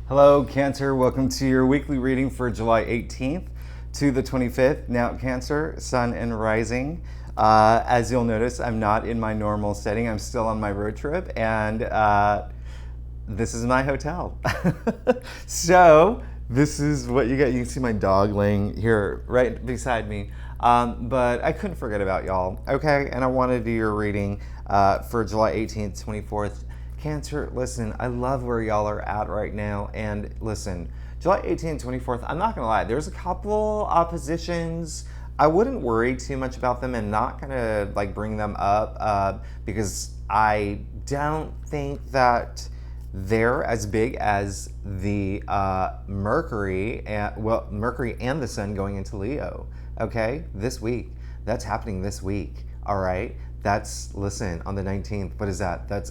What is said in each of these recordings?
Hello, Cancer. Welcome to your weekly reading for July 18th to the 25th. Now, Cancer, Sun and Rising. As you'll notice, I'm not in my normal setting. I'm still on my road trip, and this is my hotel. So, this is what you get. You can see my dog laying here right beside me. But I couldn't forget about y'all, okay? And I wanted to do your reading for July 18th, 24th. Cancer, listen, I love where y'all are at right now. And listen, July 18th, 24th, I'm not gonna lie, there's a couple oppositions. I wouldn't worry too much about them and not gonna bring them up because I don't think that they're as big as the Mercury and the Sun going into Leo. Okay, this week, that's happening this week. All right, listen, on the 19th. What is that? That's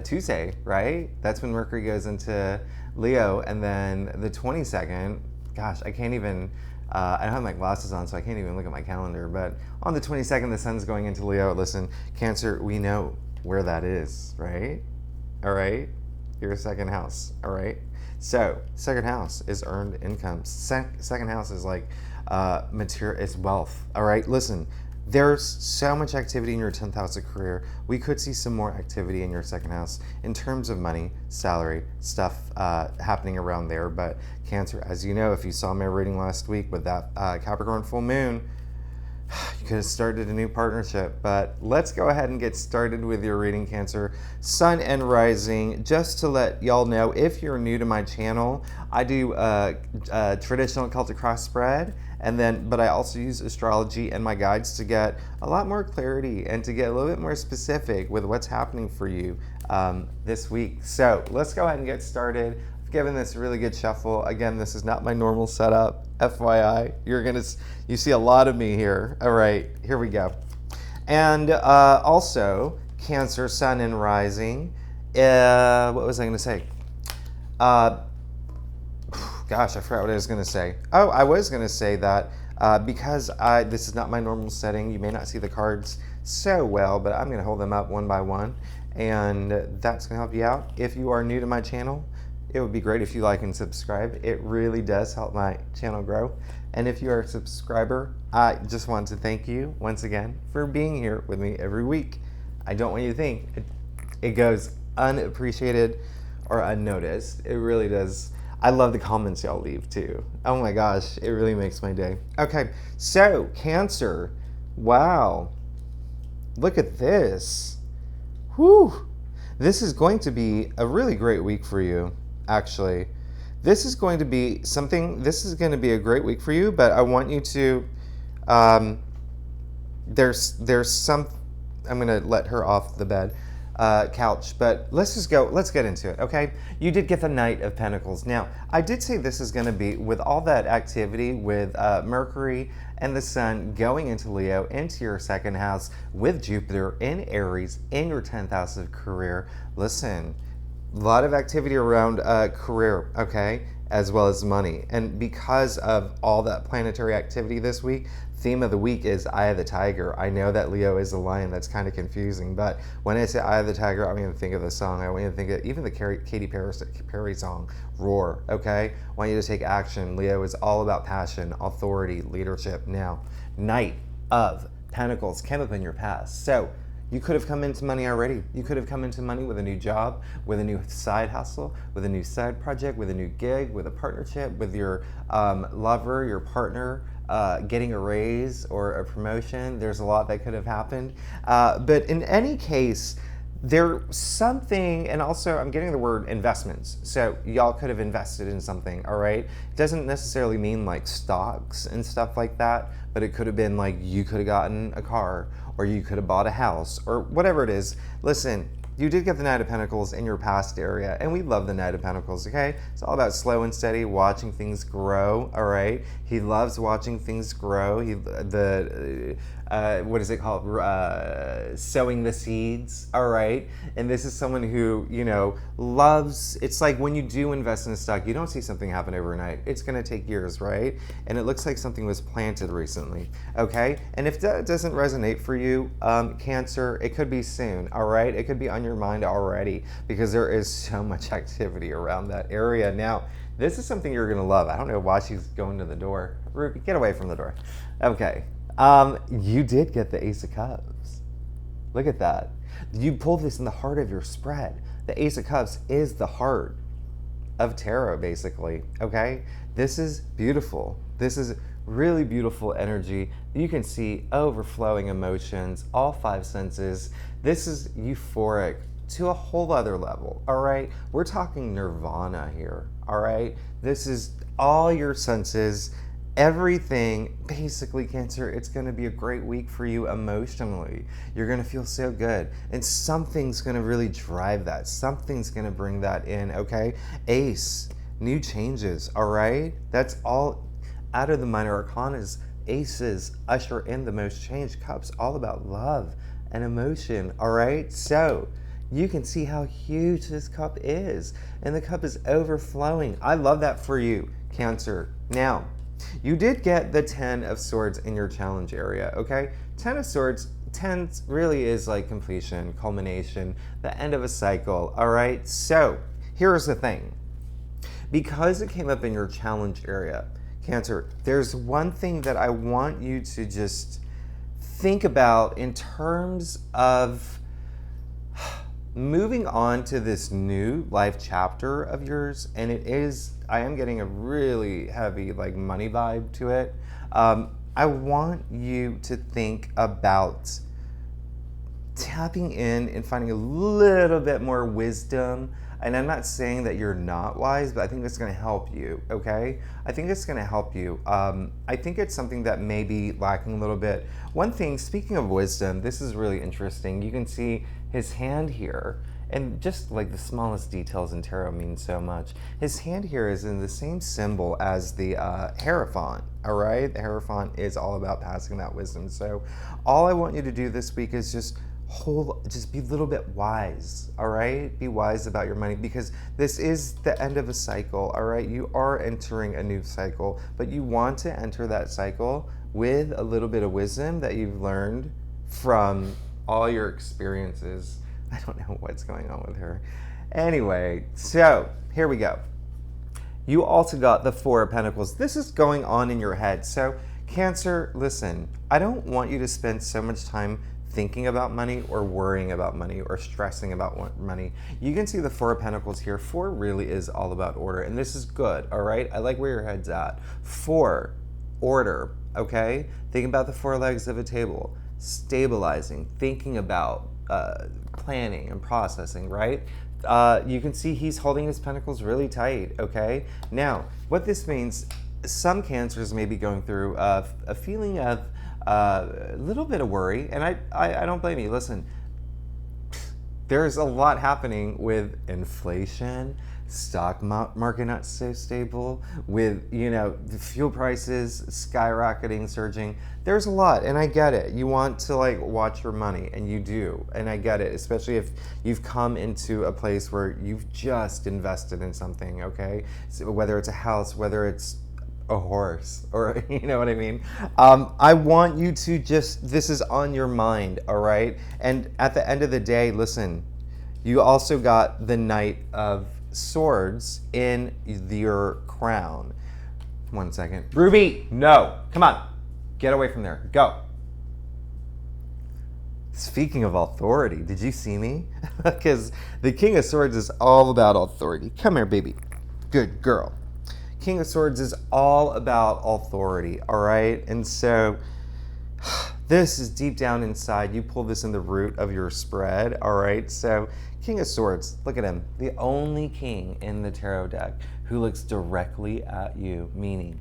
Tuesday, right? That's when Mercury goes into Leo, and then the 22nd. Gosh, I can't even. I don't have my glasses on, so I can't even look at my calendar. But on the 22nd, the Sun's going into Leo. Listen, Cancer, we know where that is, right? All right, your second house. All right. So second house is earned income. Second house is material. It's wealth. All right. Listen. There's so much activity in your 10th house of career. We could see some more activity in your second house in terms of money, salary, stuff happening around there. But Cancer, as you know, if you saw my reading last week with that Capricorn full moon, you could have started a new partnership. But let's go ahead and get started with your reading, Cancer. Sun and Rising. Just to let y'all know, if you're new to my channel, I do traditional Celtic cross spread. But I also use astrology and my guides to get a lot more clarity and to get a little bit more specific with what's happening for you this week. So let's go ahead and get started. I've given this a really good shuffle. Again, this is not my normal setup. FYI, you see a lot of me here. All right, here we go. And also, Cancer, Sun and Rising. What was I going to say? Gosh, I forgot what I was going to say. Oh, I was going to say that because this is not my normal setting, you may not see the cards so well, but I'm going to hold them up one by one, and that's going to help you out. If you are new to my channel, it would be great if you like and subscribe. It really does help my channel grow. And if you are a subscriber, I just want to thank you once again for being here with me every week. I don't want you to think it goes unappreciated or unnoticed. It really does. I love the comments y'all leave too. Oh my gosh, it really makes my day. Okay, so Cancer, wow, look at this. Whew, this is going to be a really great week for you, actually. This is going to be a great week for you, but I want you to, I'm gonna let her off the bed. Couch, but let's get into it, okay? You did get the Knight of Pentacles. Now, I did say this is going to be, with all that activity with Mercury and the Sun going into Leo, into your second house, with Jupiter in Aries, in your 10th house of career. Listen, a lot of activity around career, okay? As well as money. And because of all that planetary activity this week, theme of the week is Eye of the Tiger. I know that Leo is a lion. That's kind of confusing, but when I say Eye of the Tiger, I want you to think of the song. I want you to think of even the Katy Perry song, Roar, okay? I want you to take action. Leo is all about passion, authority, leadership. Now, Knight of Pentacles came up in your past. So you could have come into money already. You could have come into money with a new job, with a new side hustle, with a new side project, with a new gig, with a partnership, with your lover, your partner, getting a raise or a promotion. There's a lot that could have happened. But in any case, there's something, and also I'm getting the word investments. So y'all could have invested in something, all right? It doesn't necessarily mean like stocks and stuff like that, but it could have been like you could have gotten a car, or you could have bought a house, or whatever it is. Listen, you did get the Knight of Pentacles in your past area, and we love the Knight of Pentacles, okay? It's all about slow and steady, watching things grow, all right? He loves watching things grow. what is it called? Sowing the seeds, all right? And this is someone who, you know, loves, it's like when you do invest in a stock, you don't see something happen overnight. It's going to take years, right? And it looks like something was planted recently, okay? And if that doesn't resonate for you, Cancer, it could be soon, all right? It could be on your mind already because there is so much activity around that area. Now, this is something you're going to love. I don't know why she's going to the door. Ruby, get away from the door. Okay. You did get the Ace of Cups. Look at that. You pulled this in the heart of your spread. The Ace of Cups is the heart of tarot, basically, okay? This is beautiful. This is really beautiful energy. You can see overflowing emotions, all five senses. This is euphoric to a whole other level, all right? We're talking nirvana here, all right? This is all your senses, everything, basically, Cancer. It's going to be a great week for you emotionally. You're going to feel so good, and something's going to really drive that. Something's going to bring that in, okay? Ace, new changes, all right? That's all out of the minor arcanas. Aces usher in the most change. Cups, all about love and emotion, all right? So you can see how huge this cup is, and the cup is overflowing. I love that for you, Cancer. Now, you did get the 10 of Swords in your challenge area, okay? 10 of Swords, 10 really is like completion, culmination, the end of a cycle, all right? So, here's the thing. Because it came up in your challenge area, Cancer, there's one thing that I want you to just think about in terms of moving on to this new life chapter of yours, and it is, I am getting a really heavy like money vibe to it. I want you to think about tapping in and finding a little bit more wisdom. And I'm not saying that you're not wise, but I think it's going to help you, okay? I think it's going to help you. I think it's something that may be lacking a little bit. One thing, speaking of wisdom, this is really interesting. You can see his hand here, and just like the smallest details in tarot mean so much. His hand here is in the same symbol as the Hierophant, all right? The Hierophant is all about passing that wisdom. So all I want you to do this week is just be a little bit wise, all right? Be wise about your money, because this is the end of a cycle, all right? You are entering a new cycle, but you want to enter that cycle with a little bit of wisdom that you've learned from all your experiences. I don't know what's going on with her. Anyway, so here we go. You also got the Four of Pentacles. This is going on in your head. So Cancer, listen, I don't want you to spend so much time thinking about money or worrying about money or stressing about money. You can see the Four of Pentacles here. Four really is all about order, and this is good, all right? I like where your head's at. Four, order, okay? Think about the four legs of a table. Stabilizing, thinking about planning and processing, right? You can see he's holding his pentacles really tight, okay? Now, what this means, some Cancers may be going through a feeling of a little bit of worry, and I don't blame you. Listen, there's a lot happening with inflation, stock market not so stable, with, you know, the fuel prices skyrocketing, surging. There's a lot, and I get it. You want to like watch your money, and you do, and I get it, especially if you've come into a place where you've just invested in something, okay? So whether it's a house, whether it's a horse, or you know what I mean? I want you to just, this is on your mind, all right? And at the end of the day, listen, you also got the Knight of Swords in your crown. 1 second. Ruby, no, come on. Get away from there, go. Speaking of authority, did you see me? Because the King of Swords is all about authority. Come here, baby. Good girl. King of Swords is all about authority, all right? And so this is deep down inside. You pull this in the root of your spread, all right? So King of Swords, look at him. The only king in the tarot deck who looks directly at you, meaning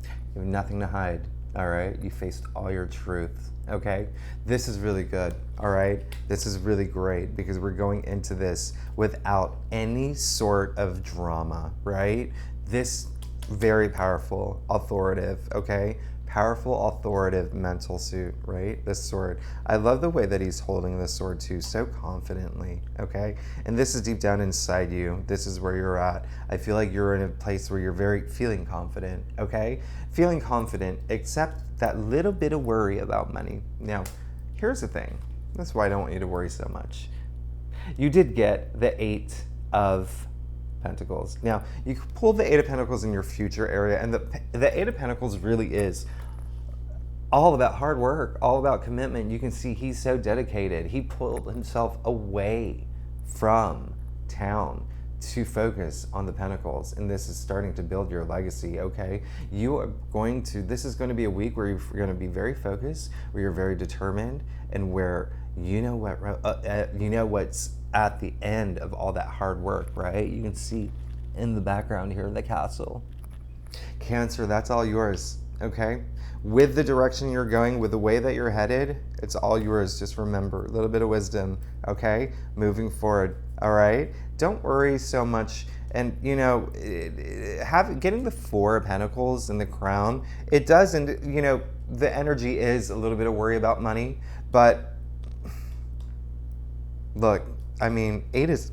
you have nothing to hide, all right? You faced all your truth, okay? This is really good, all right? This is really great because we're going into this without any sort of drama, right? This very powerful, authoritative, okay? powerful, authoritative mental suit, right? This sword. I love the way that he's holding this sword too, so confidently, okay? And this is deep down inside you. This is where you're at. I feel like you're in a place where you're feeling confident, okay? Feeling confident, except that little bit of worry about money. Now, here's the thing. That's why I don't want you to worry so much. You did get the 8 of Pentacles. Now, you can pull the 8 of Pentacles in your future area, and the 8 of Pentacles really is all about hard work, all about commitment. You can see he's so dedicated. He pulled himself away from town to focus on the Pentacles, and this is starting to build your legacy, okay? This is going to be a week where you're going to be very focused, where you're very determined, and where you know what's at the end of all that hard work, right? You can see in the background here the castle. Cancer, that's all yours, okay? With the direction you're going, with the way that you're headed, it's all yours. Just remember, a little bit of wisdom, okay? Moving forward, all right? Don't worry so much. And, you know, getting the 4 of Pentacles and the crown, it does, and, you know, the energy is a little bit of worry about money, but look, I mean, 8 is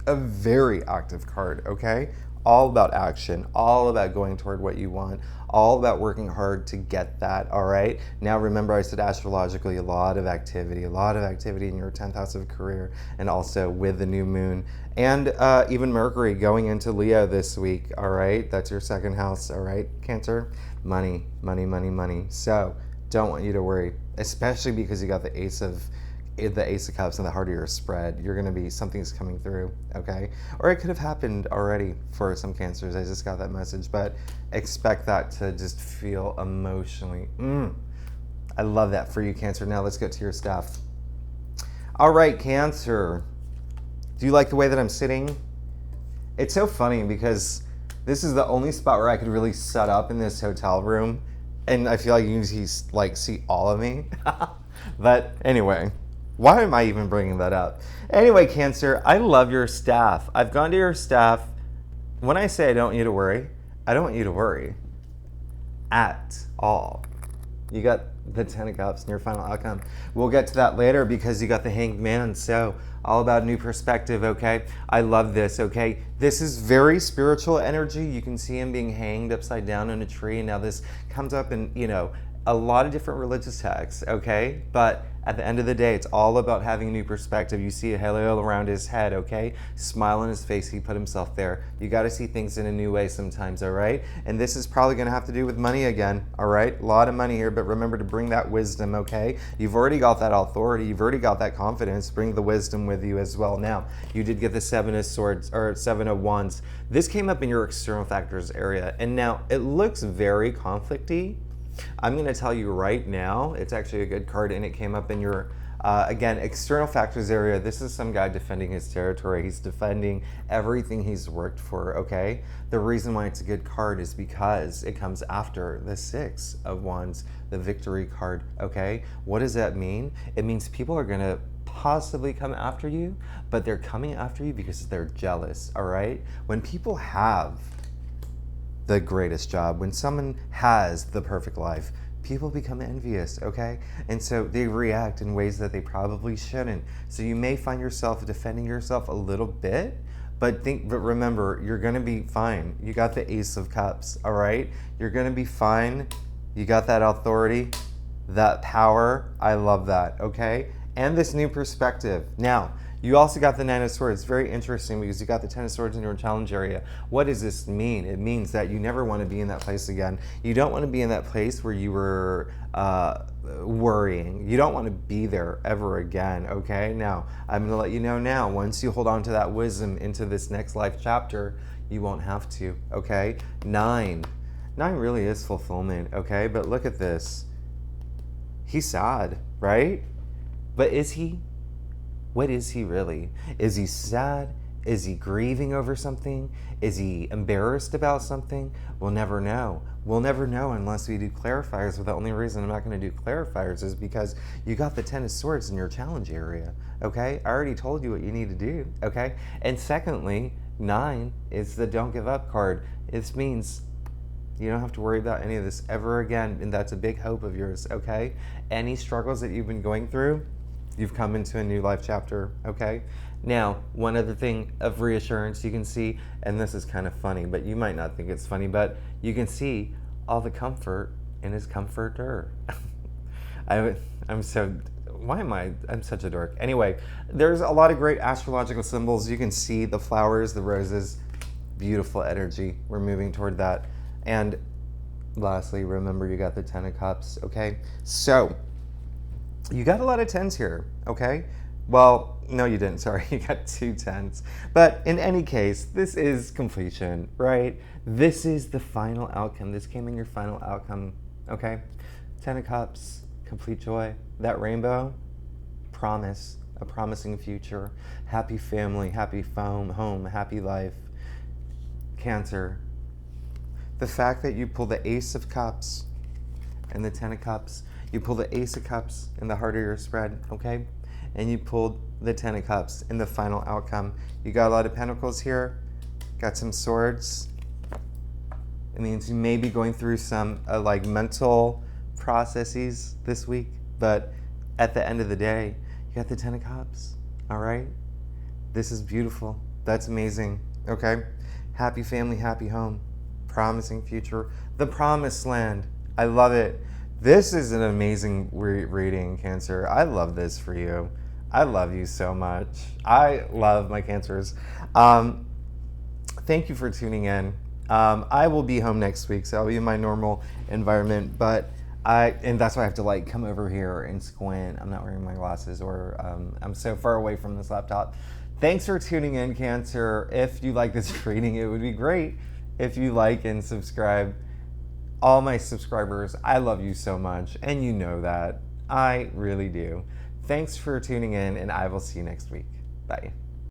a very active card, okay? All about action, all about going toward what you want, all about working hard to get that, all right? Now remember, I said astrologically, a lot of activity in your 10th house of career, and also with the new moon, and even Mercury going into Leo this week, all right? That's your 2nd house, all right, Cancer? Money, money, money, money. So don't want you to worry, especially because you got the Ace of Cups in the heart of your spread. You're going to be, something's coming through, okay? Or it could have happened already for some Cancers. I just got that message, but expect that to just feel emotionally. I love that for you, Cancer. Now let's get to your stuff. All right, Cancer. Do you like the way that I'm sitting? It's so funny because this is the only spot where I could really set up in this hotel room, and I feel like you can see all of me. But anyway, why am I even bringing that up? Anyway, Cancer, I love your staff. I've gone to your staff. When I say I don't want you to worry, I don't want you to worry at all. You got the 10 of Cups in your final outcome. We'll get to that later because you got the Hanged Man. So all about new perspective, okay? I love this, okay? This is very spiritual energy. You can see him being hanged upside down in a tree. And now this comes up in, you know, a lot of different religious texts, okay? But at the end of the day, it's all about having a new perspective. You see a halo around his head, okay? Smile on his face, he put himself there. You gotta see things in a new way sometimes, all right? And this is probably gonna have to do with money again, all right? A lot of money here, but remember to bring that wisdom, okay? You've already got that authority, you've already got that confidence. Bring the wisdom with you as well. Now, you did get the 7 of Swords, or 7 of Wands. This came up in your external factors area, and now it looks very conflicty. I'm going to tell you right now, it's actually a good card, and it came up in your, again, external factors area. This is some guy defending his territory. He's defending everything he's worked for, okay? The reason why it's a good card is because it comes after the 6 of Wands, the victory card, okay? What does that mean? It means people are going to possibly come after you, but they're coming after you because they're jealous, all right? When people have the greatest job, when someone has the perfect life, people become envious, okay? And so they react in ways that they probably shouldn't. So you may find yourself defending yourself a little bit, but remember, you're gonna be fine. You got the Ace of Cups, all right? You're gonna be fine. You got that authority, that power. I love that, okay? And this new perspective. Now, you also got the 9 of Swords. Very interesting because you got the 10 of Swords in your challenge area. What does this mean? It means that you never want to be in that place again. You don't want to be in that place where you were worrying. You don't want to be there ever again, okay? Now, I'm going to let you know now, once you hold on to that wisdom into this next life chapter, you won't have to, okay? 9 really is fulfillment, okay? But look at this. He's sad, right? But is he? What is he really? Is he sad? Is he grieving over something? Is he embarrassed about something? We'll never know. We'll never know unless we do clarifiers. But the only reason I'm not going to do clarifiers is because you got the 10 of Swords in your challenge area, okay? I already told you what you need to do, okay? And secondly, 9 is the don't give up card. It means You don't have to worry about any of this ever again, and that's a big hope of yours, okay? Any struggles that you've been going through, you've come into a new life chapter, okay? Now, one other thing of reassurance you can see, and this is kind of funny, but you might not think it's funny, but you can see all the comfort in his comforter. I'm so, why am I'm such a dork. Anyway, there's a lot of great astrological symbols. You can see the flowers, the roses, beautiful energy. We're moving toward that. And lastly, remember you got the 10 of cups, okay? So, you got a lot of 10s here, okay? Well, no you didn't, sorry, you got 2 10s. But in any case, this is completion, right? This is the final outcome. This came in your final outcome, okay? 10 of cups, complete joy. That rainbow, promise, a promising future, happy family, happy home, happy life. Cancer, the fact that you pull the Ace of Cups and the 10 of Cups, you pull the Ace of Cups in the heart of your spread, okay? And you pulled the 10 of Cups in the final outcome. You got a lot of Pentacles here, got some Swords. It means you may be going through some like mental processes this week, but at the end of the day, you got the 10 of Cups, all right? This is beautiful. That's amazing, okay? Happy family, happy home. Promising future, the promised land. I love it. This is an amazing reading, Cancer. I love this for you. I love you so much. I love my Cancers. Thank you for tuning in. I will be home next week, so I'll be in my normal environment, but and that's why I have to like come over here and squint. I'm not wearing my glasses, or I'm so far away from this laptop. Thanks for tuning in, Cancer. If you like this reading, it would be great if you like and subscribe. All my subscribers, I love you so much, and you know that. I really do. Thanks for tuning in, and I will see you next week. Bye.